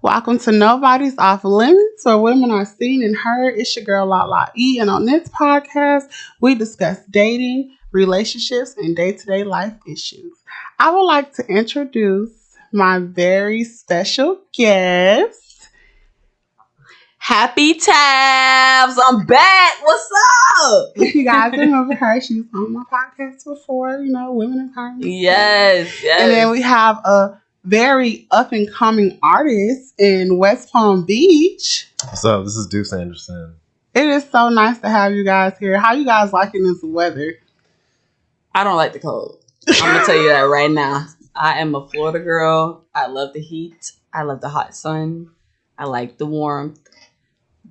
Welcome to Nobody's Off Limits, where women are seen and heard. It's your girl, La E, and on this podcast, we discuss dating, relationships, and day-to-day life issues. I would like to introduce my very special guest. Happy Tabs! I'm back! What's up? If you guys remember her, she was on my podcast before, women empowerment. Yes. And then we have a very up-and-coming artist in West Palm Beach. What's up? This is Deuce Anderson. It is so nice to have you guys here. How you guys liking this weather? I don't like the cold. I'm going to tell you that right now. I am a Florida girl. I love the heat. I love the hot sun. I like the warmth.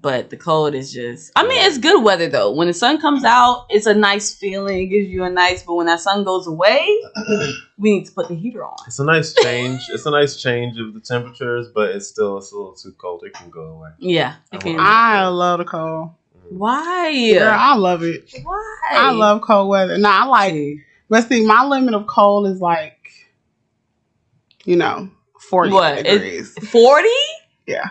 But the cold is just... it's good weather, though. When the sun comes out, it's a nice feeling. It gives you a nice... But when that sun goes away, we need to put the heater on. It's a nice change. It's a nice change of the temperatures, but it's a little too cold. It can go away. Yeah, it can. I love the cold. Why? Girl, I love it. Why? I love cold weather. No, I like it. But see, my limit of cold is 40 degrees. 40? Yeah.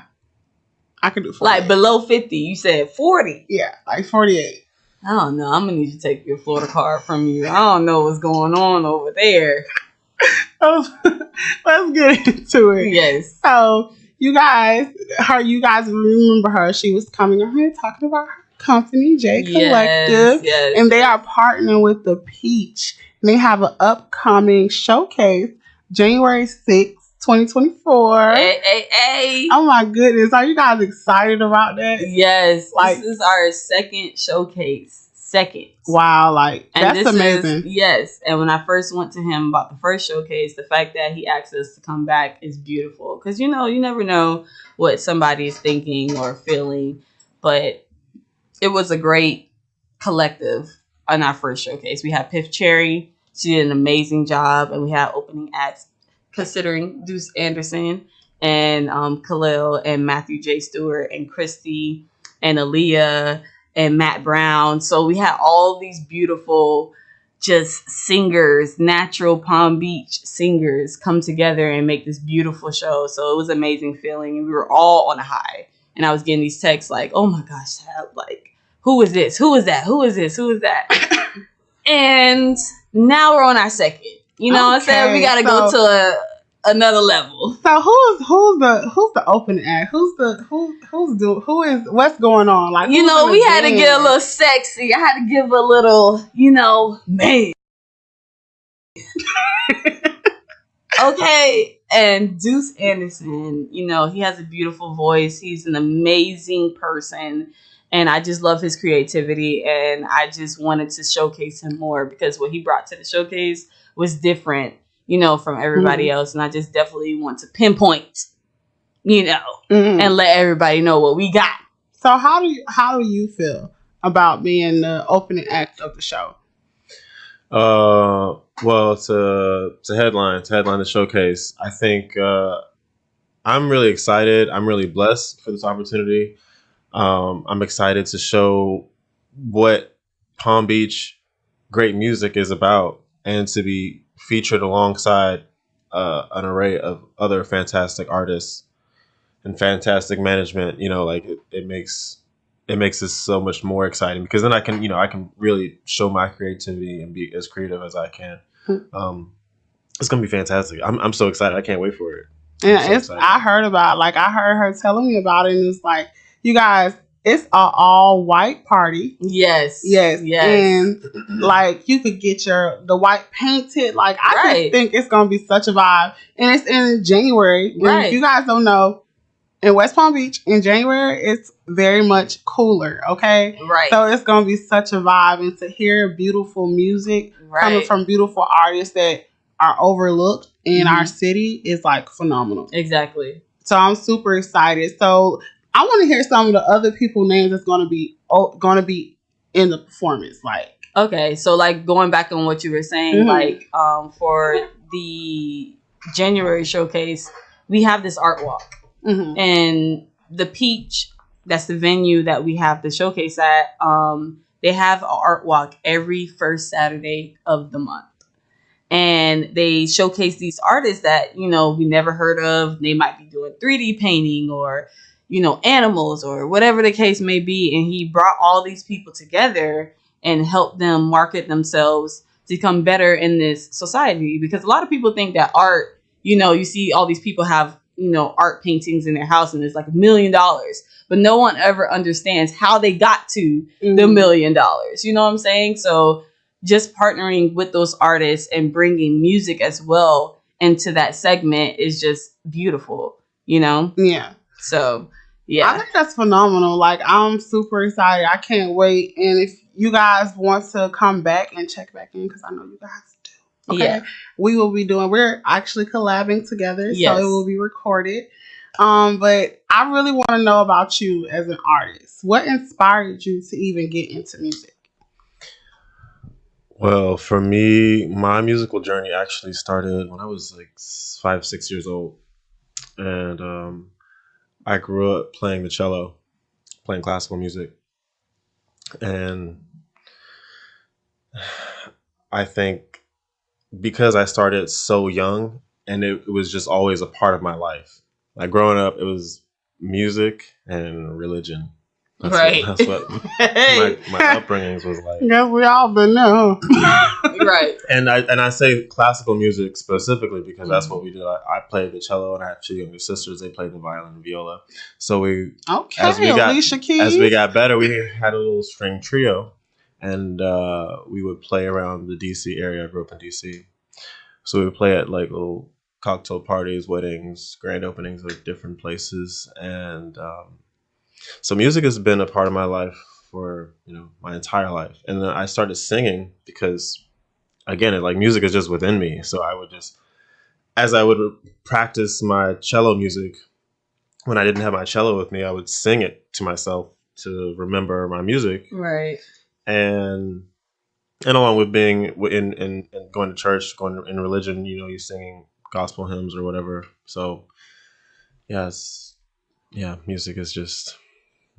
I could do 40. Like below 50. You said 40. Yeah, like 48. I don't know. I'm going to need to take your Florida card from you. I don't know what's going on over there. Let's get into it. Yes. So, you guys remember her. She was coming on here talking about her company, Jade Collective. Yes. And they are partnering with the Peach. And they have an upcoming showcase, January 6th. 2024. Hey. Oh my goodness. Are you guys excited about that? Yes. This is our second showcase. Wow. That's amazing. Yes. And when I first went to him about the first showcase, the fact that he asked us to come back is beautiful. Because, you never know what somebody is thinking or feeling. But it was a great collective on our first showcase. We had Piff Cherry. She did an amazing job. And we had opening acts considering Deuce Anderson and Khalil and Matthew J. Stewart and Christy and Aaliyah and Matt Brown. So we had all these beautiful just singers, natural Palm Beach singers come together and make this beautiful show. So it was an amazing feeling. And we were all on a high. And I was getting these texts like, oh my gosh, who is this? Who is that? Who is this? Who is that? And now we're on our second. You know what I'm saying? We got to go to another level. So who's the opening act? What's going on? We had to get a little sexy. I had to give a little, man. Okay. And Deuce Anderson, he has a beautiful voice. He's an amazing person. And I just love his creativity. And I just wanted to showcase him more because what he brought to the showcase was different, from everybody else. And I just definitely want to pinpoint, and let everybody know what we got. So how do you feel about being the opening act of the show? Well, to headline the showcase, I think I'm really excited. I'm really blessed for this opportunity. I'm excited to show what Palm Beach great music is about and to be featured alongside an array of other fantastic artists and fantastic management. It makes this so much more exciting because then I can really show my creativity and be as creative as I can. It's gonna be fantastic. I'm so excited. I can't wait for it. Yeah, I heard her telling me about it, and it's like, you guys, it's an all white party. Yes. And you could get the white painted. I just think it's gonna be such a vibe. And it's in January. And if you guys don't know, in West Palm Beach in January, it's very much cooler. Okay. Right. So it's gonna be such a vibe, and to hear beautiful music coming from beautiful artists that are overlooked in our city is phenomenal. Exactly. So I'm super excited. So I want to hear some of the other people's names that's going to be in the performance. Okay, so going back on what you were saying, for the January showcase, we have this art walk, and the Peach, that's the venue that we have the showcase at. They have an art walk every first Saturday of the month, and and they showcase these artists that, you know, we never heard of. They might be doing 3D painting or, you know, animals or whatever the case may be. And he brought all these people together and helped them market themselves to become better in this society. Because a lot of people think that art, you know, you see all these people have, you know, art paintings in their house and it's like $1 million, but no one ever understands how they got to the $1 million. You know what I'm saying? So just partnering with those artists and bringing music as well into that segment is just beautiful, you know? Yeah. So, I yeah. think that's phenomenal. Like, I'm super excited. I can't wait. And if you guys want to come back and check back in, because I know you guys do. Okay. Yeah. We're actually collabing together. Yes. So it will be recorded. But I really want to know about you as an artist. What inspired you to even get into music? Well, for me, my musical journey actually started when I was like 5, 6 years old, and I grew up playing the cello, playing classical music, and I think because I started so young, and it was just always a part of my life. Like growing up, it was music and religion. Right. That's what my upbringings was like. Guess we all been there. Right. And I say classical music specifically because that's what we did. I played the cello, and I have 2 younger sisters. They played the violin and viola. So Alicia Keys. as we got better, we had a little string trio, and we would play around the DC area. I grew up in DC, so we would play at like little cocktail parties, weddings, grand openings of different places, and so music has been a part of my life for, you know, my entire life. And then I started singing because, again, like music is just within me. So I would just, as I would practice my cello music, when I didn't have my cello with me, I would sing it to myself to remember my music. Right. And along with being in going to church, going in religion, you know, you're singing gospel hymns or whatever. So music is just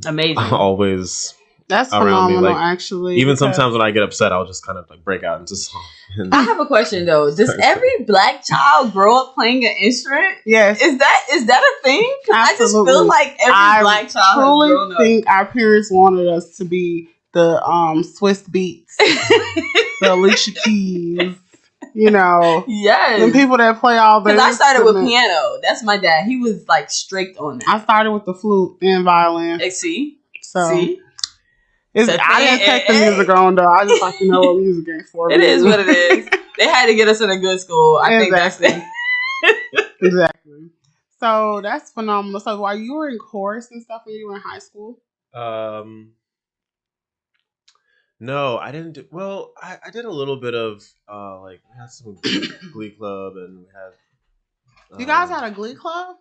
amazing. Always That's around me. phenomenal, Like, actually. even sometimes when I get upset, I'll just kind of like break out into song. I have a question though. Does every black child grow up playing an instrument? Yes. Is that a thing? I just feel like every black child has grown up. I think our parents wanted us to be the Swiss Beats, the Alicia Keys. You know, yes, and people that play all the. Because I started with piano. That's my dad. He was like strict on that. I started with the flute and violin. See, I didn't take the music on though. I just like to know what music is for. It is what it is. They had to get us in a good school. I think that's it. Exactly. So that's phenomenal. So while you were in chorus and stuff when you were in high school? No, I didn't do well. I did a little bit of like we had some glee club, and we had you guys had a glee club?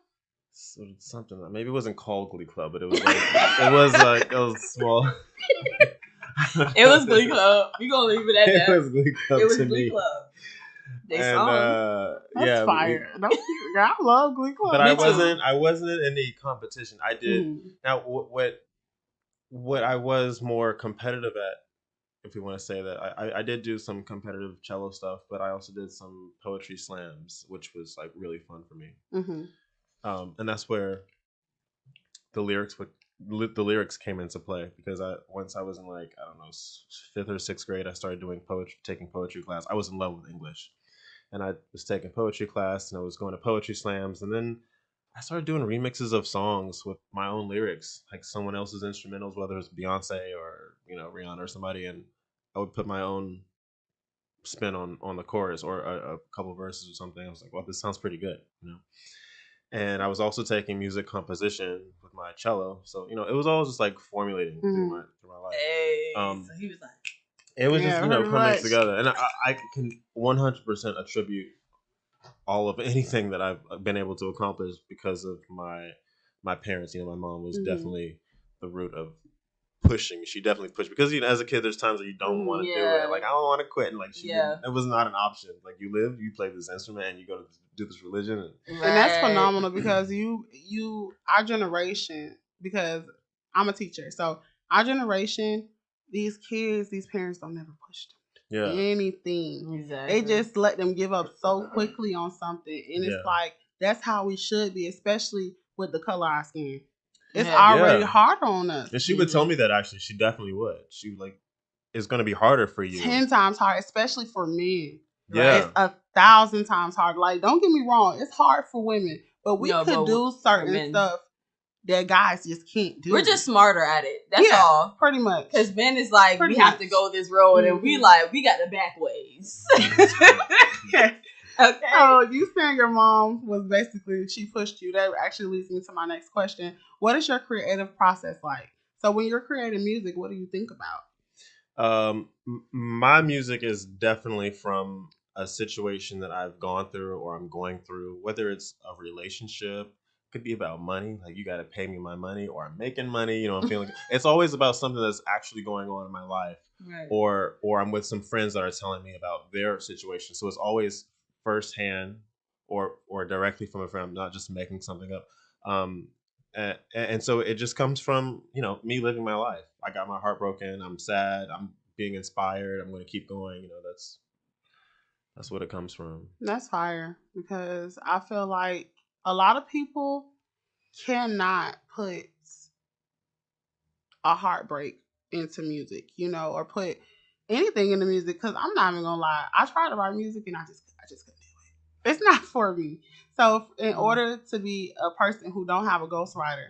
Something maybe it wasn't called glee club, but it was like it was small. It was glee club. We gonna leave it at that. It was glee club. It was to glee me. club. They And, saw That's fire. I love glee club. But I wasn't in any competition. I did now what I was more competitive at, if we want to say that, I did do some competitive cello stuff, but I also did some poetry slams, which was like really fun for me. And that's where the lyrics came into play, because once I was in like, I don't know, 5th or 6th grade, I started taking poetry class. I was in love with English, and I was taking poetry class, and I was going to poetry slams, and then I started doing remixes of songs with my own lyrics, like someone else's instrumentals, whether it's Beyonce or, you know, Rihanna or somebody, and I would put my own spin on the chorus or a couple verses or something. I was like, well, this sounds pretty good, you know. And I was also taking music composition with my cello, so, you know, it was all just like formulating through my life. Hey, so he was like, it was just, you know, coming together, and I can 100% attribute all of anything that I've been able to accomplish because of my parents. You know, my mom was definitely the root of pushing. She definitely pushed, because, you know, as a kid, there's times that you don't want to do it. Like, I don't want to quit, and like it was not an option. Like, you play this instrument, and you go to do this religion, and that's phenomenal, because our generation, because I'm a teacher, so our generation, these parents don't never push them. Yeah. anything. Exactly. They just let them give up so quickly on something, and it's Yeah. like that's how we should be, especially with the color of our skin. It's Yeah. already Yeah. hard on us. And she would tell me that actually. She definitely would. She like it's gonna be harder for you. 10 times hard, especially for men. Yeah. It's 1,000 times hard. Like, don't get me wrong, it's hard for women, but we No, could but do for certain men. stuff that guys just can't do. We're just smarter at it. That's all. Pretty much. Because men is like, Pretty we have much. to go this road, and we like, we got the back ways. Okay. So you saying your mom was basically, she pushed you. That actually leads me to my next question. What is your creative process like? So when you're creating music, what do you think about? My music is definitely from a situation that I've gone through or I'm going through, whether it's a relationship, could be about money, like you got to pay me my money, or I'm making money, you know, I'm feeling it's always about something that's actually going on in my life. Right. Or I'm with some friends that are telling me about their situation. So it's always firsthand or directly from a friend. I'm not just making something up. And so it just comes from, you know, me living my life. I got my heart broken. I'm sad. I'm being inspired. I'm going to keep going. You know, that's what it comes from. That's fire, because I feel like a lot of people cannot put a heartbreak into music, you know, or put anything into music. Because I'm not even gonna lie, I tried to write music and I just couldn't do it. It's not for me. So in order to be a person who don't have a ghostwriter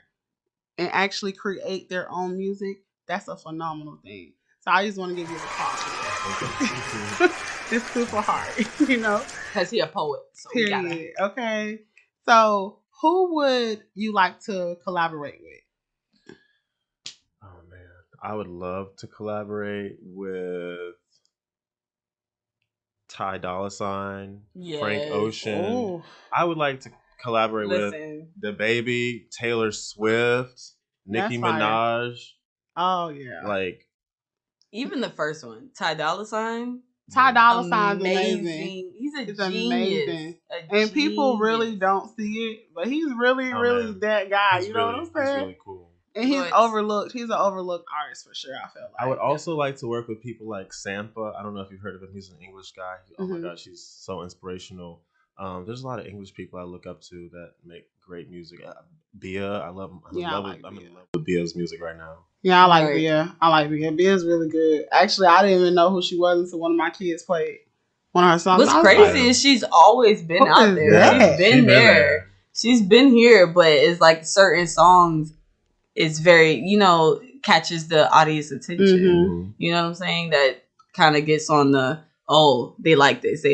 and actually create their own music, that's a phenomenal thing. So I just want to give you a applause for that. It's super hard, you know. Because he a poet. So Period. Okay. So who would you like to collaborate with? Oh man, I would love to collaborate with Ty Dolla $ign, Frank Yes. Ocean. Ooh. I would like to collaborate with the Baby, Taylor Swift, Nicki That's fire. Minaj. Oh yeah. Like even the first one, Ty Dolla $ign. Ty Dolla $ign's amazing. He's a It's genius. amazing. And people really don't see it, but he's really, really that guy. You know what I'm saying? He's really cool. And he's overlooked. He's an overlooked artist for sure, I feel like. I would also like to work with people like Sampa. I don't know if you've heard of him. He's an English guy. Oh my gosh, he's so inspirational. There's a lot of English people I look up to that make great music. Bia, I love him. I'm in love with Bia's music right now. Yeah, I like Bia. Bia's really good. Actually, I didn't even know who she was until one of my kids played one of her songs. What's crazy is she's always been out there. Yeah. She's been there. She's been here, but it's like certain songs is very, you know, catches the audience attention. Mm-hmm. You know what I'm saying? That kind of gets on the, oh, they like this.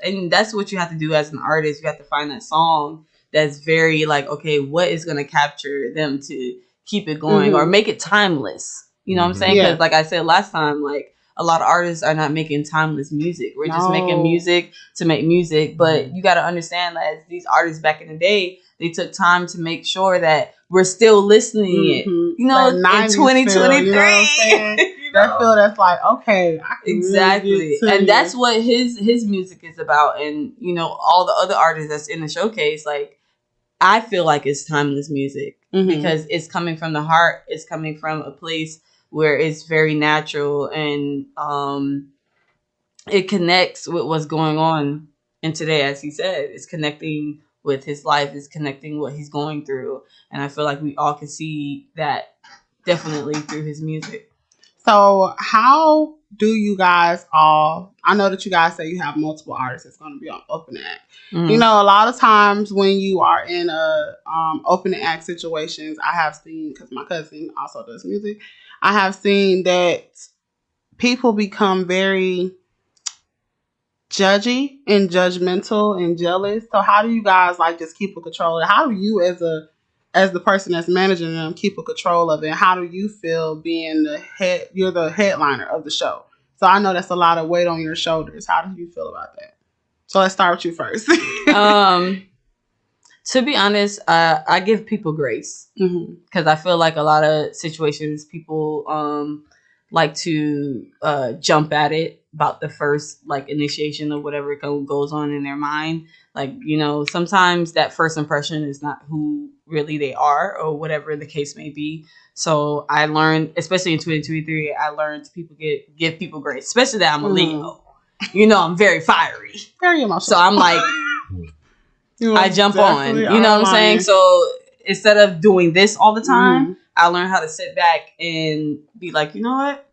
And that's what you have to do as an artist. You have to find that song that's very like, okay, what is going to capture them to keep it going or make it timeless? You know what I'm saying? Because like I said last time, like a lot of artists are not making timeless music. We're just making music to make music. But you got to understand that as these artists back in the day, they took time to make sure that we're still listening it. You know, in 2023. Feel, you know what I'm saying? That feel that's like, okay. Exactly. Really and that's what his music is about. And, you know, all the other artists that's in the showcase, like, I feel like it's timeless music because it's coming from the heart. It's coming from a place where it's very natural and it connects with what's going on in today. As he said, it's connecting with his life, it's connecting what he's going through. And I feel like we all can see that definitely through his music. So how do you guys all, I know that you guys say you have multiple artists that's going to be on opening act. You know, a lot of times when you are in a opening act situations, I have seen, because my cousin also does music, I have seen that people become very judgy and judgmental and jealous. So how do you guys like just keep a control? How do you as the person that's managing them keep a control of it? How do you feel being the head? You're the headliner of the show. So I know that's a lot of weight on your shoulders. How do you feel about that? So let's start with you first. To be honest, I give people grace because I feel like a lot of situations people like to jump at it about the first like initiation of whatever goes on in their mind. Like, you know, sometimes that first impression is not who really they are, or whatever the case may be. So I learned, especially in 2023, I learned people give people grace, especially that I'm a Leo. You know, I'm very fiery, very emotional. So I'm like, I jump on. You know what I'm saying? So instead of doing this all the time, I learned how to sit back and be like, you know what?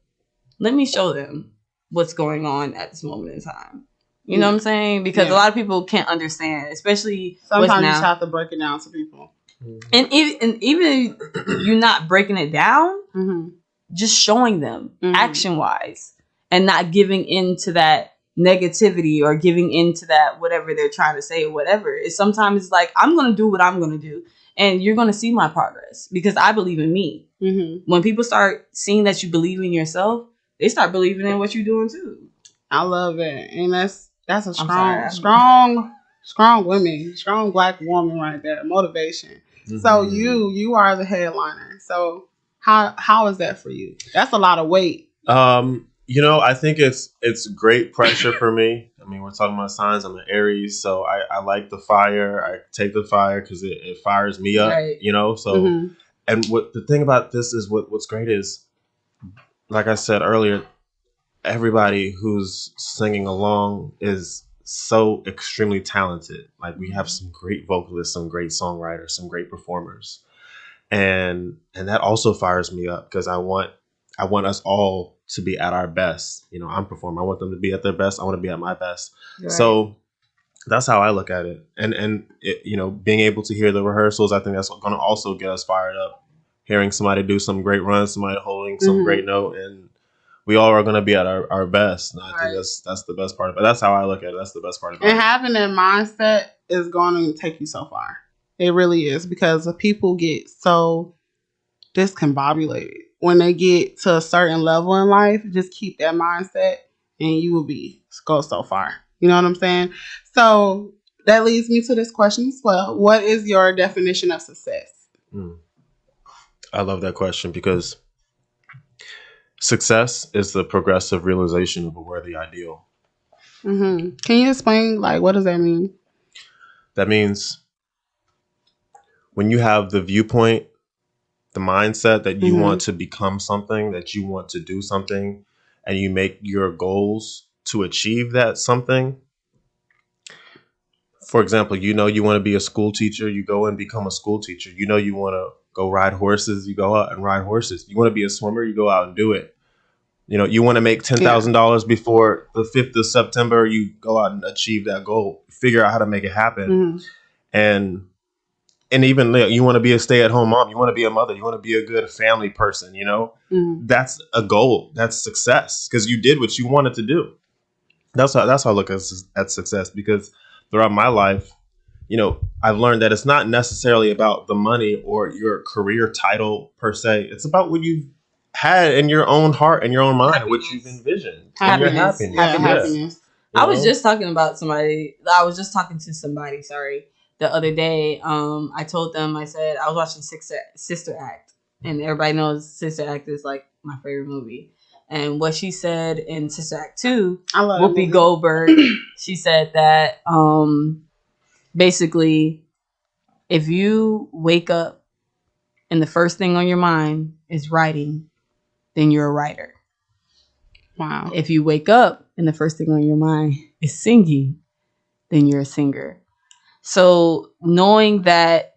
Let me show them what's going on at this moment in time. You know what I'm saying? Because a lot of people can't understand, especially sometimes you just have to break it down to people. And even you're not breaking it down, just showing them action wise, and not giving into that negativity or giving into that whatever they're trying to say or whatever. It's sometimes like, I'm gonna do what I'm gonna do, and you're gonna see my progress because I believe in me. When people start seeing that you believe in yourself, they start believing in what you're doing too. I love it, and that's a strong women, strong Black woman right there. Motivation. So you are the headliner. So how is that for you? That's a lot of weight. You know, I think it's great pressure for me. I mean, we're talking about signs. I'm an Aries, so I like the fire. I take the fire because it fires me up. Right. You know, so and what the thing about this is what's great is, like I said earlier, everybody who's singing along is so extremely talented. Like, we have some great vocalists, some great songwriters, some great performers, and that also fires me up because I want us all to be at our best. You know, I'm performing. I want them to be at their best. I want to be at my best. Right. So that's how I look at it. And it, you know, being able to hear the rehearsals, I think that's going to also get us fired up. Hearing somebody do some great runs, somebody holding some great note, and we all are going to be at our best. And I think that's the best part of it. That's how I look at it. That's the best part of it. And having that mindset is going to take you so far. It really is, because people get so discombobulated when they get to a certain level in life. Just keep that mindset and you will go so far. You know what I'm saying? So that leads me to this question as well. What is your definition of success? I love that question because success is the progressive realization of a worthy ideal. Can you explain, like, what does that mean? That means when you have the viewpoint, the mindset that you want to become something, that you want to do something, and you make your goals to achieve that something. For example, you know you want to be a school teacher, you go and become a school teacher. You know you want to go ride horses, you go out and ride horses. You want to be a swimmer, you go out and do it. You know, you want to make $10,000 before the 5th of September, you go out and achieve that goal. Figure out how to make it happen. And even you want to be a stay-at-home mom, you want to be a mother, you want to be a good family person, you know? That's a goal. That's success because you did what you wanted to do. That's how I look at success, because throughout my life, you know, I've learned that it's not necessarily about the money or your career title per se. It's about what you've had in your own heart and your own mind, what you've envisioned. Happiness. Happiness. I was just talking to somebody, sorry, the other day. I told them, I said, I was watching Sister Act, and everybody knows Sister Act is like my favorite movie. And what she said in Sister Act 2, Whoopi Goldberg, she said that basically, if you wake up and the first thing on your mind is writing, then you're a writer. Wow. If you wake up and the first thing on your mind is singing, then you're a singer. So knowing that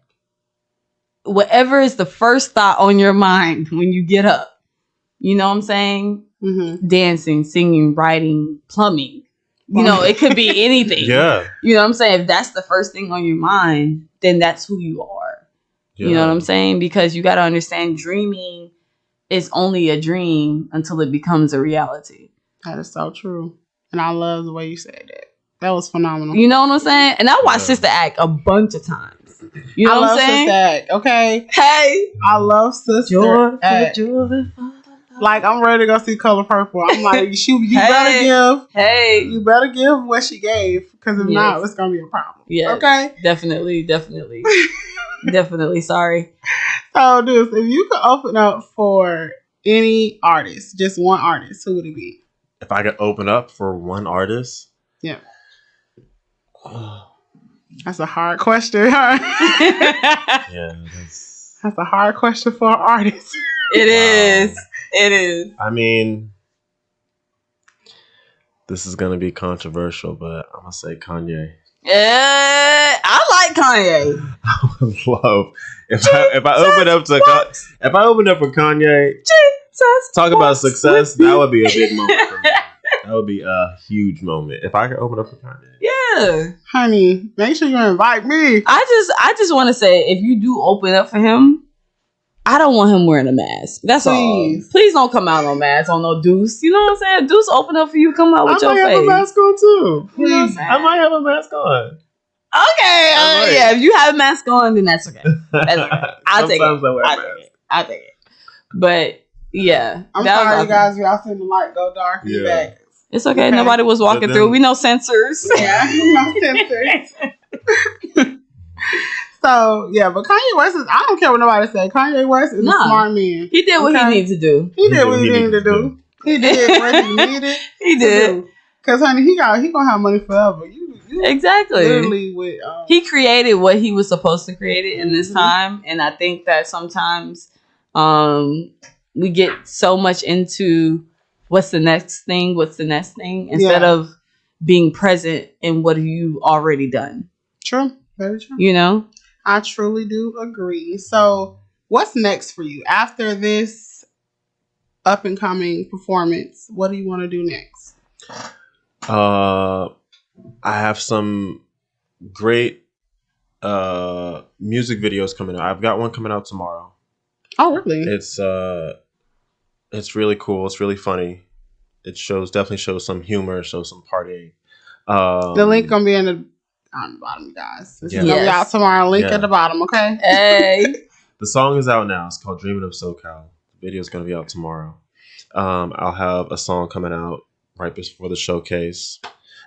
whatever is the first thought on your mind when you get up, you know what I'm saying? Dancing, singing, writing, plumbing. You know, it could be anything. Yeah. You know what I'm saying? If that's the first thing on your mind, then that's who you are. Yeah. You know what I'm saying? Because you got to understand, dreaming is only a dream until it becomes a reality. That is so true. And I love the way you said that. That was phenomenal. You know what I'm saying? And I watched Sister Act a bunch of times. You know what I'm saying? Sister Act, okay? Hey. I love Sister Act. Like, I'm ready to go see Color Purple. I'm like, you better give what she gave, because if not, it's gonna be a problem. Yeah. Okay. Definitely. Definitely. Sorry. So, Deuce, if you could open up for any artist, just one artist, who would it be? If I could open up for one artist, yeah. That's a hard question, huh? Yeah, That's a hard question for an artist. It is. It is. I mean, this is gonna be controversial, but I'm gonna say Kanye. I like Kanye. I would love if I open up for Kanye, talk about success. That would be a big moment for me. That would be a huge moment if I could open up for Kanye. Yeah, honey, make sure you invite me. I just want to say, if you do open up for him, I don't want him wearing a mask. That's all. Please don't come out on mask on no Deuce. You know what I'm saying? Deuce open up for you, come out with your face. I might have a mask on too. You know what I'm saying? I might have a mask on. Okay, yeah. If you have a mask on, then that's okay. That's okay. I'll take it. Sometimes I wear a mask. I'll take it. But yeah, I'm sorry, you guys. Y'all seen the light go dark in the back. It's okay. Nobody was walking through. We know sensors. Yeah, we know sensors. So yeah, but Kanye West is. I don't care what nobody say. Kanye West is a smart man. He did what he needed to do. He did what he needed to do. He did what he needed. He did. Because honey, he gonna have money forever. You exactly. Literally with he created what he was supposed to create it in this time, and I think that sometimes we get so much into what's the next thing instead of being present in what you already done. True, very true. You know, I truly do agree. So, what's next for you after this up and coming performance? What do you want to do next? I have some great music videos coming out. I've got one coming out tomorrow. Oh, really? It's really cool. It's really funny. It definitely shows some humor, shows some partying. The link gonna be on the bottom, guys. This is gonna be out tomorrow. Link at the bottom, okay? Hey. The song is out now. It's called "Dreaming of SoCal." The video is gonna be out tomorrow. I'll have a song coming out right before the showcase.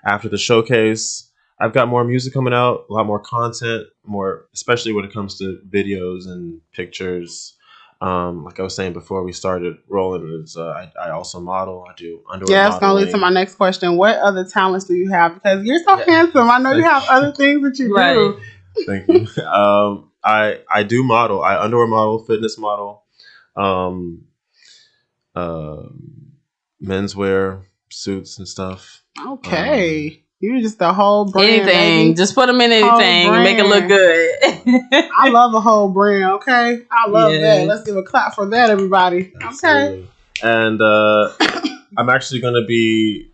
After the showcase, I've got more music coming out, a lot more content, especially when it comes to videos and pictures. Like I was saying before we started rolling, I also model. I do underwear. Yeah, it's gonna lead to my next question. What other talents do you have? Because you're so handsome. I know you have other things that you do. Thank you. I do model. I underwear model, fitness model, menswear, suits and stuff. Okay. You just the whole brand. Anything. Baby. Just put them in anything and make it look good. I love a whole brand, okay? I love that. Let's give a clap for that, everybody. Absolutely. Okay. And I'm actually going to be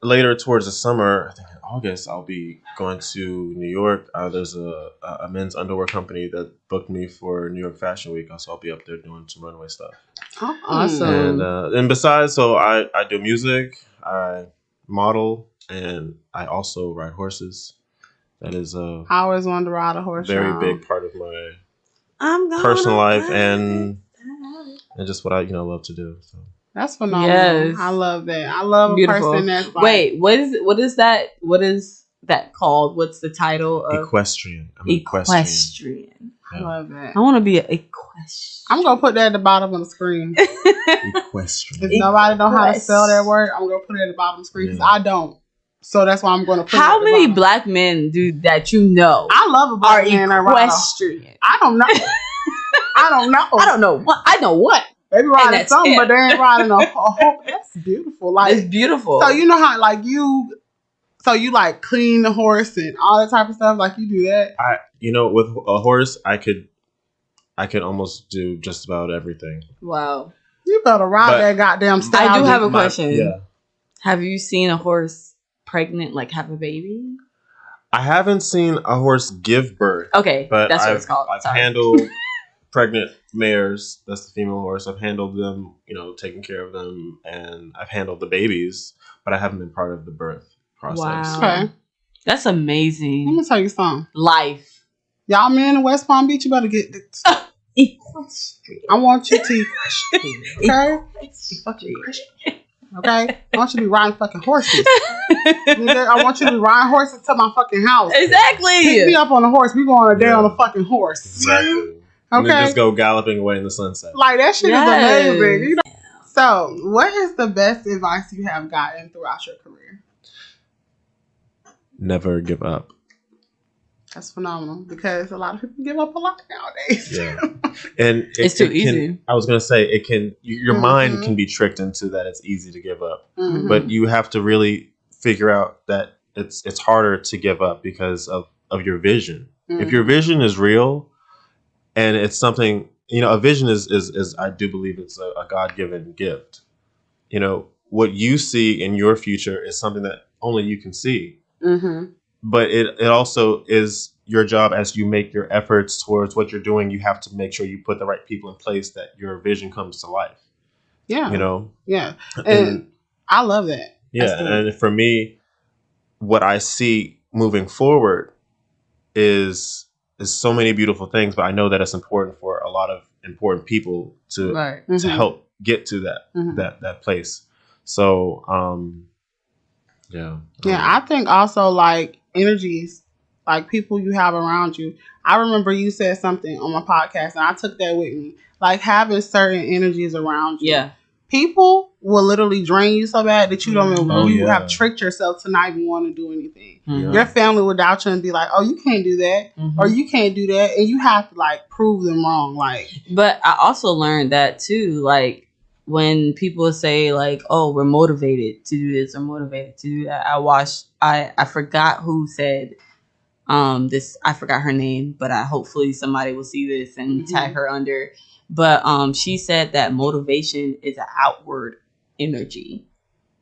later towards the summer, I think in August, I'll be going to New York. There's a men's underwear company that booked me for New York Fashion Week. So I'll be up there doing some runway stuff. Oh, awesome. And besides, so I do music, I model, and I also ride horses. That is I always wanted to ride a horse. Very big part of my personal life and just what I love to do. So. That's phenomenal. Yes. I love that. I love a person that's like... Wait, what is that? What is that called? What's the title of... Equestrian. Equestrian. I love that. I want to be an equestrian. I'm going to put that at the bottom of the screen. Equestrian. If nobody know how to spell that word, I'm going to put it at the bottom of the screen because I don't. So that's why I'm going to put How many black men do that you know? I love a black man. Equestrian. I don't know. I don't know. I don't know what. I know what. They be riding something, but they ain't riding a whole. That's beautiful. Like it's beautiful. So you know how you like clean the horse and all that type of stuff. Like you do that. With a horse, I could almost do just about everything. Wow. You better ride that goddamn style. I do have a question. Yeah. Have you seen a horse pregnant, like have a baby? I haven't seen a horse give birth. Okay, but that's what it's called. I've handled pregnant mares. That's the female horse. I've handled them, taking care of them, and I've handled the babies, but I haven't been part of the birth process. Wow. Okay. That's amazing. Let me tell you something. Life. Y'all men in West Palm Beach, you better get this. I want you to okay? I want you to be riding fucking horses. I want you to be riding horses to my fucking house. Exactly. Pick me up on a horse. We going a day on a fucking horse. Exactly. Okay. And then just go galloping away in the sunset. Like that shit is amazing. So, what is the best advice you have gotten throughout your career? Never give up. That's phenomenal because a lot of people give up a lot nowadays. Yeah. And It's too easy. I was going to say, it can, your mind Mhm. can be tricked into that it's easy to give up. Mhm. But you have to really figure out that it's harder to give up because of your vision. If your Mhm. vision is real and it's something, a vision is I do believe it's a God-given gift. What you see in your future is something that only you can see. Mhm. But it also is your job as you make your efforts towards what you're doing. You have to make sure you put the right people in place that your vision comes to life. Yeah. Yeah. And And I love that. yeah, and for me, what I see moving forward is so many beautiful things, but I know that it's important for a lot of important people to Right. to help get to that place. So yeah. Yeah, I think also like energies, like people you have around you. I remember you said something on my podcast, and I took that with me. Like having certain energies around you. Yeah. People will literally drain you so bad that you don't even, Oh, you yeah. have tricked yourself to not even want to do anything. Mhm. Your family will doubt you and be like, "Oh, you can't do that," Mhm. or "You can't do that," and you have to like prove them wrong. Like, But I also learned that too, like when people say like, "Oh, we're motivated to do this or motivated to do that." I forgot who said this. I forgot her name, but I hopefully somebody will see this and tag her under. But she said that motivation is an outward energy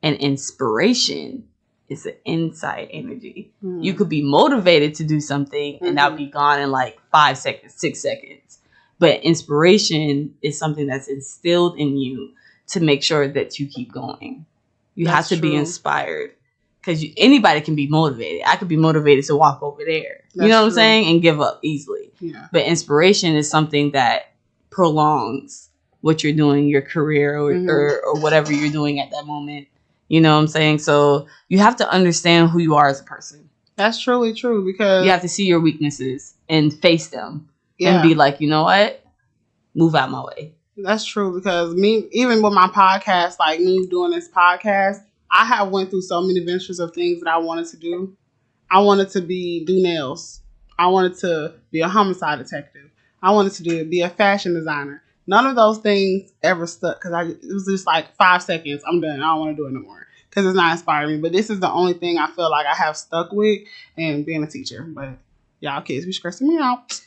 and inspiration is an inside energy. You could be motivated to do something and that'll be gone in like 5 seconds, 6 seconds. But inspiration is something that's instilled in you to make sure that you keep going. You have to be inspired because anybody can be motivated. I could be motivated to walk over there. You know what I'm saying? And give up easily. Yeah. But inspiration is something that prolongs what you're doing, your career or whatever you're doing at that moment. You know what I'm saying? So you have to understand who you are as a person. That's truly true because you have to see your weaknesses and face them yeah. and be like, you know what? Move out my way. That's true because me, even with my podcast, like me doing this podcast, I have went through so many ventures of things that I wanted to do. I wanted to do nails. I wanted to be a homicide detective. I wanted to be a fashion designer. None of those things ever stuck because it was just like 5 seconds. I'm done. I don't want to do it no more because it's not inspiring me. But this is the only thing I feel like I have stuck with and being a teacher. But y'all kids be stressing me out.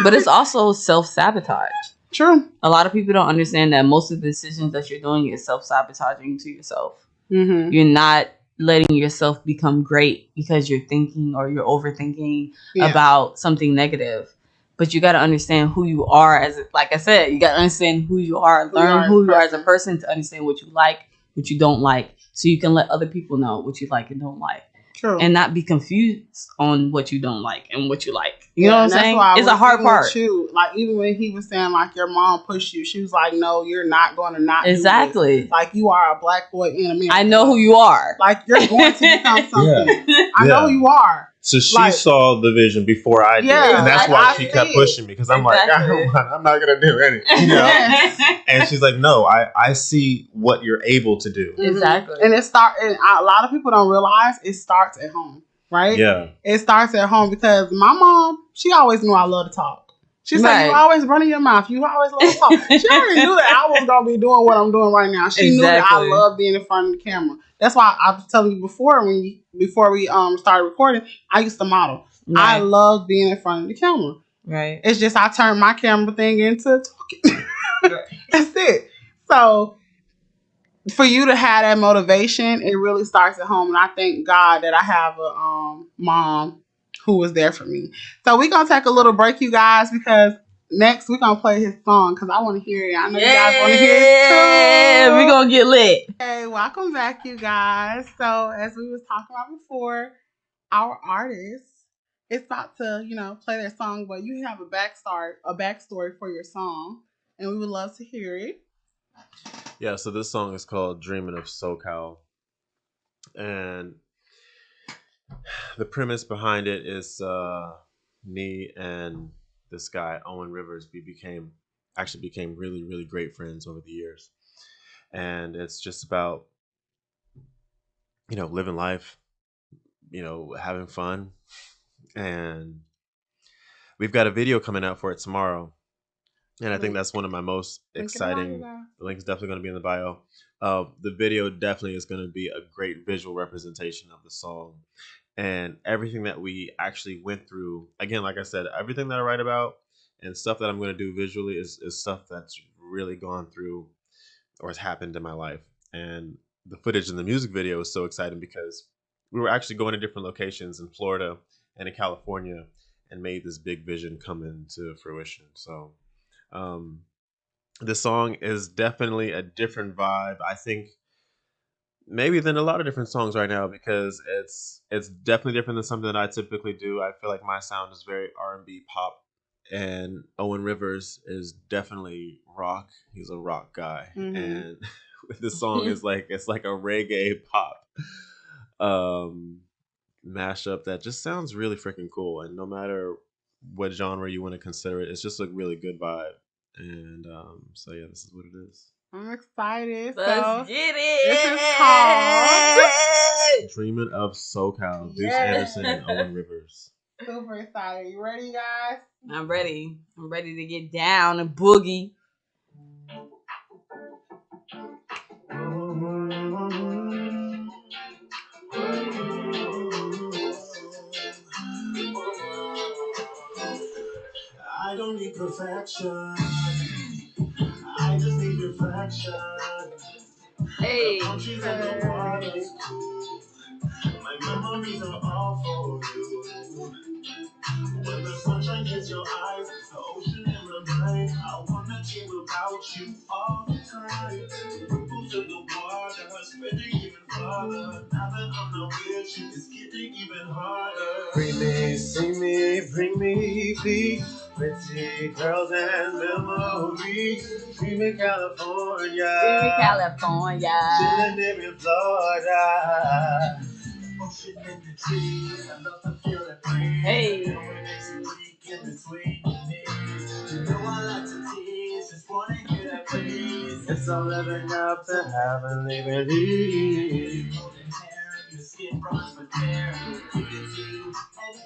But it's also self-sabotage. True. A lot of people don't understand that most of the decisions that you're doing is self-sabotaging to yourself. Mm-hmm. You're not letting yourself become great because you're thinking or you're overthinking about something negative. But you got to understand who you are like I said, you got to understand who you are, learn who you are as a person to understand what you like, what you don't like, so you can let other people know what you like and don't like. True. And not be confused on what you don't like and what you like. You know what I'm saying? It's a hard part. Like, even when he was saying, like, your mom pushed you, she was like, no, you're not going to not exactly. do this. Like, you are a black boy in America. I know who you are. Like, you're going to become something. I know who you are. So she saw the vision before I did. And that's why she kept pushing me. Because I'm like, I'm not going to do anything. You know? And she's like, no, I see what you're able to do. Exactly. And a lot of people don't realize it starts at home. Right? Yeah. It starts at home because my mom, she always knew I love to talk. She said, you always running your mouth. You always love to talk. She already knew that I was going to be doing what I'm doing right now. She knew that I love being in front of the camera. That's why I was telling you before we started recording, I used to model. Right. I love being in front of the camera. Right. It's just I turned my camera thing into talking. That's it. So for you to have that motivation, it really starts at home. And I thank God that I have a mom who was there for me. So we're going to take a little break, you guys, because next we're going to play his song because I want to hear it. I know you guys want to hear it too. We're going to get lit. Hey, welcome back, you guys. So as we was talking about before, our artist is about to, play their song, but you have a backstory for your song, and we would love to hear it. Yeah, so this song is called Dreaming of SoCal. And the premise behind it is me and this guy, Owen Rivers, we became really, really great friends over the years. And it's just about, living life, having fun and we've got a video coming out for it tomorrow. And I think that's one of my most exciting. The link is definitely going to be in the bio. The video definitely is going to be a great visual representation of the song. And everything that we actually went through, again, like I said, everything that I write about and stuff that I'm going to do visually is stuff that's really gone through or has happened in my life. And the footage in the music video is so exciting because we were actually going to different locations in Florida and in California and made this big vision come into fruition. So this song is definitely a different vibe, I think, maybe than a lot of different songs right now, because it's definitely different than something that I typically do. I feel like my sound is very R&B pop, and Owen Rivers is definitely rock. He's a rock guy, and this song is like it's like a reggae pop mashup that just sounds really freaking cool. And no matter what genre you want to consider it, it's just a really good vibe. And so yeah, this is what it is. I'm excited. Let's get it. This is called Dreaming of SoCal. Deuce Anderson and Owen Rivers. Super excited. You ready, guys? I'm ready. I'm ready to get down and boogie. I don't need perfection. I just need reflection. Hey. The countries and the water's cool. My memories are all for you. When the sunshine hits your eyes, the ocean in my mind, I wanna dream about you all the time. The ripples in the water, spreading even farther. Now that I'm not with you, it's getting even harder. Bring me, sing me, bring me peace. Pretty girls and memories. Dreaming California. Dreaming California. Chilling in Florida. Ocean in the trees, I love to feel it breeze. Hey. No one makes you weak in between your knees. You know I like to tease, just wanna hear that please. It's all living up to heavenly belief. Golden hair and your skin bronze with hair. Give it to you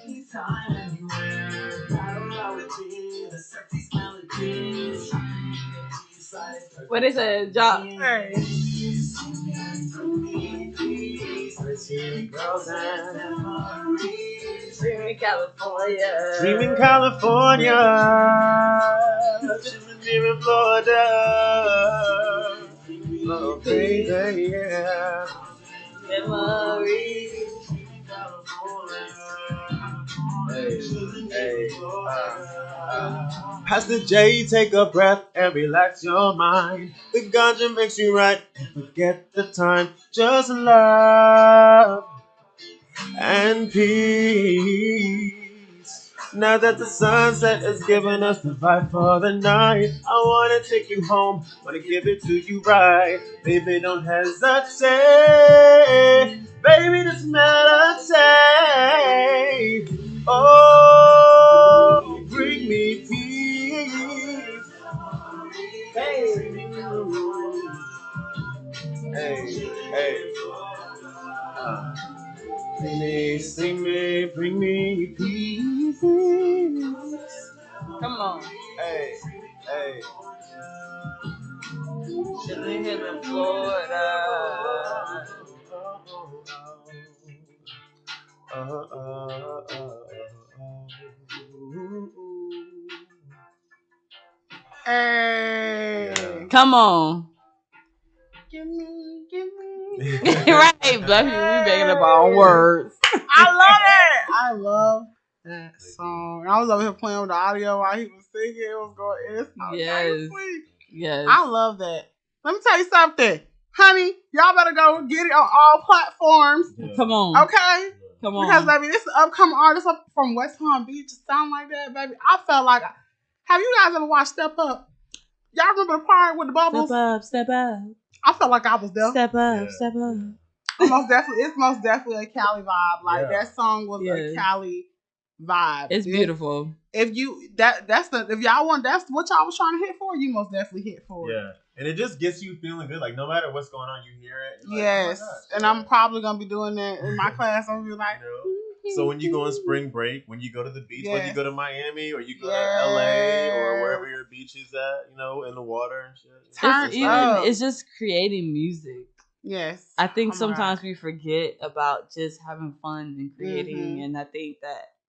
anytime, anywhere. Battle out with me, the sexy melodies. What is a job? Pretty girls and memories. Dreaming California. Dreaming California. Chilling here in Florida. Oh, baby, yeah. Memories. Hey, Pastor J, take a breath and relax your mind. The ganja makes you right. Forget the time. Just love and peace. Now that the sunset is giving us the vibe for the night, I wanna take you home, wanna give it to you right. Baby, don't hesitate. Baby, just meditate. Oh, bring me peace. Hey, hey. Sing me, bring me peace. Come on. Hey. Chilling here in Florida. Hey. Yeah. Come on. Give me. Right, Bluffy, we making up our own words. I love it. I love that song. I was over here playing with the audio while he was singing. It was going. Yes. Yes. I love that. Let me tell you something, honey. Y'all better go get it on all platforms. Yeah. Come on. Okay. Come on. Because baby, this is upcoming artist up from West Palm Beach. Sound like that, baby. I felt like. Have you guys ever watched Step Up? Y'all remember the part with the bubbles? Step up. I felt like I was there. Step up. It's most definitely a Cali vibe. Like that song was a Yes. Cali vibe. It's beautiful. If y'all want that's what y'all was trying to hit for, you most definitely hit for it. Yeah. And it just gets you feeling good. Like no matter what's going on, you hear it. You're Yes. like, oh my gosh. And I'm probably gonna be doing that in my class. I'm gonna be like, So when you go on spring break, when you go to the beach, whether you Yes. go to Miami or you go to Yes. LA or wherever your beach is at, you know, in the water and shit. Turn up. It's just creating music. Yes. I think Oh my sometimes God. we forget about just having fun and creating, Mhm. and I think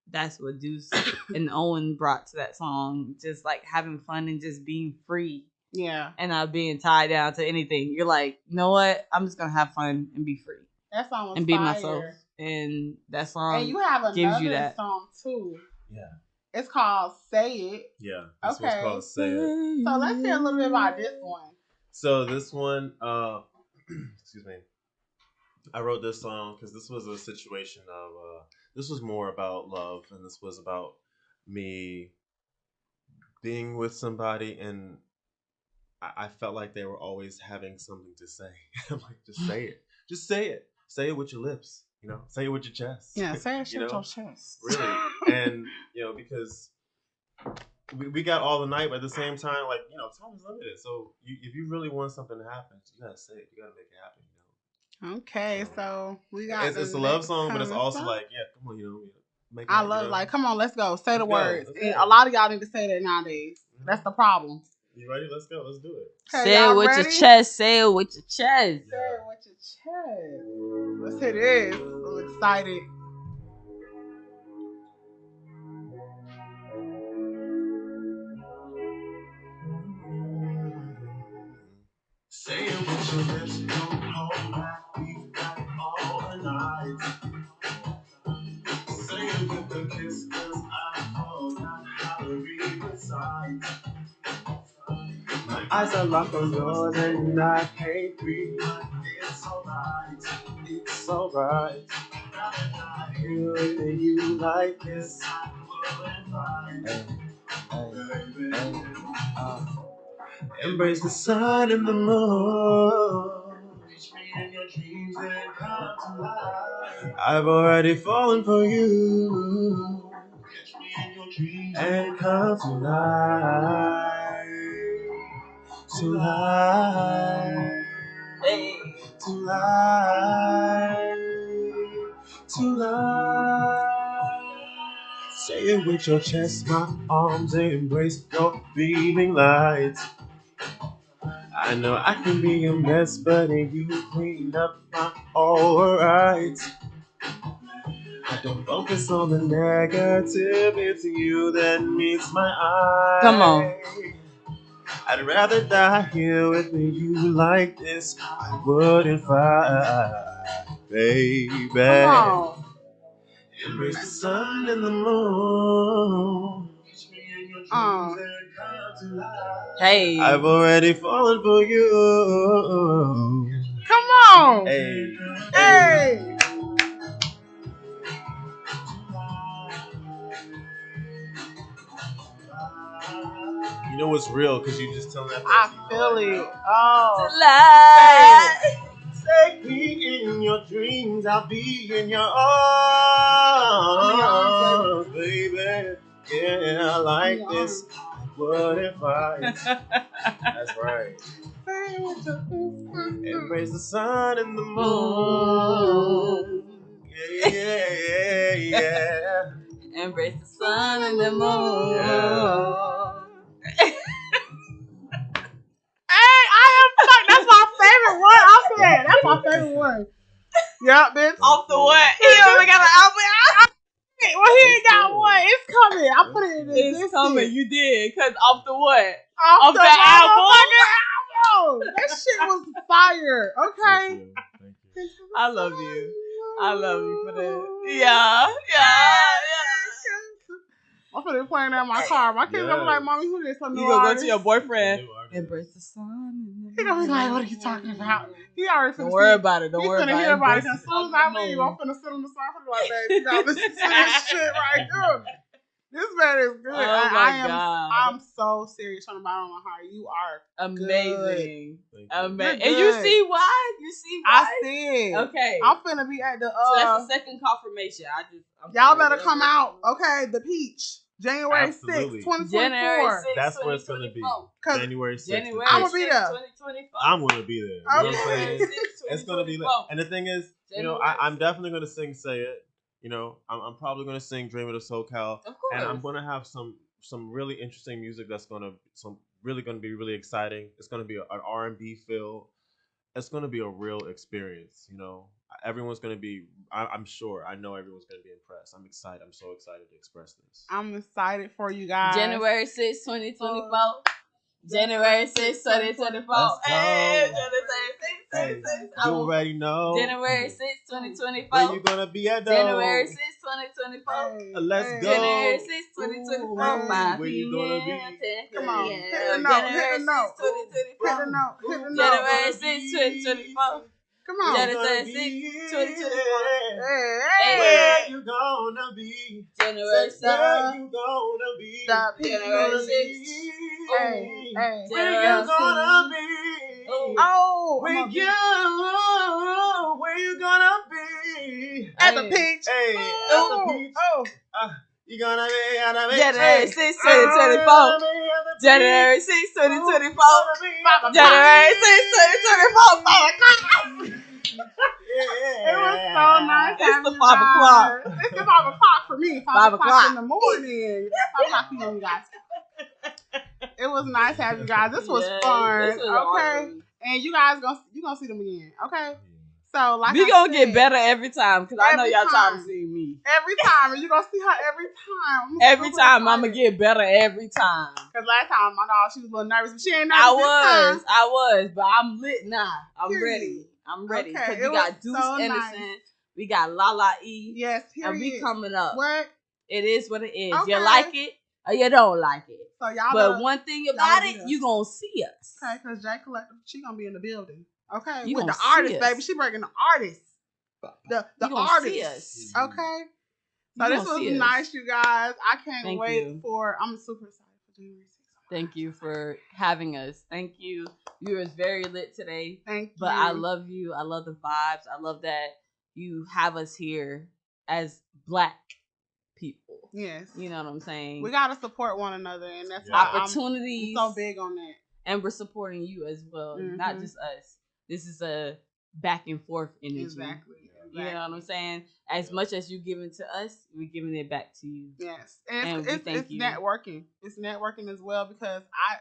that's what Deuce and Owen brought to that song. Just like having fun and just being free Yeah. and not being tied down to anything. You're like, you know what? I'm just gonna have fun and be free That song was and be fire. myself. And that song And you have gives you another that. song too. Yeah. It's called Say It. Yeah. This Okay. one's called Say It. So let's hear a little bit about this one. So this one, excuse me. I wrote this song because this was a situation of this was more about love, and this was about me being with somebody, and I felt like they were always having something to say. I'm like, just say it, just say it, say it with your lips, you know, say it with your chest. Yeah, say it you with know? your chest. Really, and you know, because we got all the night, but at the same time, like, you know, time is limited. So if you really want something to happen, you gotta say it, you gotta make it happen. You know. Okay, so we got It's a love song, but it's also like, yeah, come on, you know, make it. I love like, come on, let's go, say the words. Let's And go. a lot of y'all need to say that nowadays. That's the problem. You ready? Let's go. Let's do it. Okay, Say it y'all with ready? your chest. Say it with your chest. Say it with your chest. Let's hear this. I'm excited. Say it with your lips, don't hold back. We've got all night. Say it with the kiss, 'cause I know not how to read the signs. My eyes are locked on yours and I can't breathe. It's alright, it's alright. Now that I hear you like this, I wouldn't fight. Embrace the sun and the moon. Reach me in your dreams and come to life. I've already fallen for you. Catch me in your dreams and come to life. To life. Hey. To life. To life. Say it with your chest, my arms embrace your beaming light. I know I can be a mess, but you clean up my alright. I don't focus on the negative, it's you that meets my eye. Come on. I'd rather die here with you like this. I wouldn't fight, baby. Come on. Embrace the sun and the moon. Reach me in your dreams and come to life. Hey. I've already fallen for you. Come on. Hey. Hey. You know what's real because you just tell that. I feel it. Oh. Take me in your dreams, I'll be in your arms, baby. Yeah, like this. What if I? That's right. Embrace the sun and the moon. Yeah. Embrace the sun and the moon. Yeah. Hey, I am fucked. That's my favorite one. I said that's my favorite one. Yup, bitch. Off the what? He only got an album. Well, he ain't got one. It's coming. I put it in this. It's coming. You did. Because off the what? Off the album. That shit was fire. Okay. Thank you. I love you. I love you for that. Yeah. I'm gonna be playing that in my car. My kids gonna be like, "Mommy, who this?" You gonna go to your boyfriend. Embrace the sun. He gonna be like, "What are you talking about?" He already Don't worry about it. Don't He's worry gonna about hear it. about it. As soon as I leave, I'm gonna sit on the side and be like, "Babe, you gotta listen to this shit right here." This man is good. Oh my God. I'm so serious from the bottom of my heart. You are Amazing. Thank you. Amazing. You're And you good. see why? You see why? I see it. Okay. I'm finna be at the So that's the second confirmation. y'all better come out. Okay, the Peach. January Absolutely. 6th, 2024. January 6th, That's where it's gonna be. 'Cause January 6th. January I'ma be there. 2024. I'm gonna be there. You know what I'm Okay. saying? January 6th, It's gonna be lit. 2024. And the thing is, you know, January I'm definitely gonna sing "Say It." You know, I'm probably gonna sing "Dream of the SoCal," Of course. and I'm gonna have some really interesting music that's gonna be really exciting. It's gonna be an R&B feel. It's gonna be a real experience. You know, everyone's gonna be. I'm sure. I know everyone's gonna be impressed. I'm excited. I'm so excited to express this. I'm excited for you guys. January 6th, 2024. January 6th, 2024. Let's Hey, go. January 6th, 2024. You already know. January 6th, 2024. Where you gonna be at, though? January 6th, 2024. Let's go. January 6th, 2024. Ooh, 5 where you gonna be? p.m. Come on, p.m. hit the note, hit the note. Hit 2024. the note, hit the note. January 6th, 2024. Come on. January 6th, 2024. Hey, Where you gonna be? January 6th. Where you gonna be? Stop. January 6th. Hey, hey. Where you gonna be? Oh, Where you gonna be? at the peach. Hey, at the beach. Oh. You gonna be at the beach. January 6th, 2024. January 6th, 2024. January 6th, 2024. It was so nice. It's the having 5 you o'clock. guys. It's the 5 o'clock for me. 5 o'clock in the morning. 5 o'clock for you guys. It was nice having you guys. This was fun. This was okay. awesome. And you guys you gonna see them again. Okay. So like We gonna get better every time because I know Every y'all trying to time. see me. every time, and you gonna see her every time. Every time I'm gonna get better every time. Because last time I know she was a little nervous, but she ain't nervous. I was, but I'm lit now. I'm Period. ready. I'm ready Okay, because it we got was Deuce so Anderson, nice. we got Lala E, Yes, period. and we coming up. What? It is what it is. Okay. You like it or you don't like it. So y'all. But one thing about y'all it, do this. you gonna see us. Okay, because Jade Collective, she gonna be in the building. Okay, You with gonna the see artist, us. baby. She bringing the artist. The You gonna artist. see us. Okay. So You this gonna was see us. nice, you guys. I can't Thank wait you. for. I'm super excited for January 6th. Thank you for having us. Thank you. You was very lit today. Thank you. But I love you. I love the vibes. I love that you have us here as Black people. Yes. You know what I'm saying? We gotta support one another, and that's Yeah. why Opportunities. I'm so big on that. And we're supporting you as well. Mhm. Not just us. This is a back and forth energy. Exactly. You know what I'm saying? As much as you giving to us, we're giving it back to you. Yes, And we it's thank you. networking. It's networking as well because I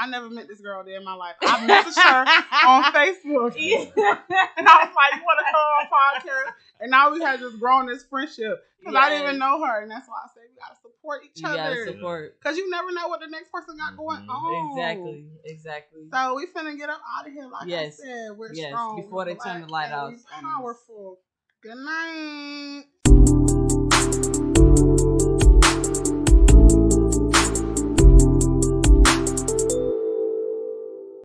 never met this girl a day in my life. I messaged her on Facebook, and I was like, "You want to come on podcast?" And now we have just grown this friendship because I didn't even know her, and that's why I say we gotta support each You gotta other support. because you never know what the next person got going on. Exactly. So we finna get up out of here, like Yes. I said. We're Yes, strong. before we're they turn the black, light and out we on us. powerful. Good night.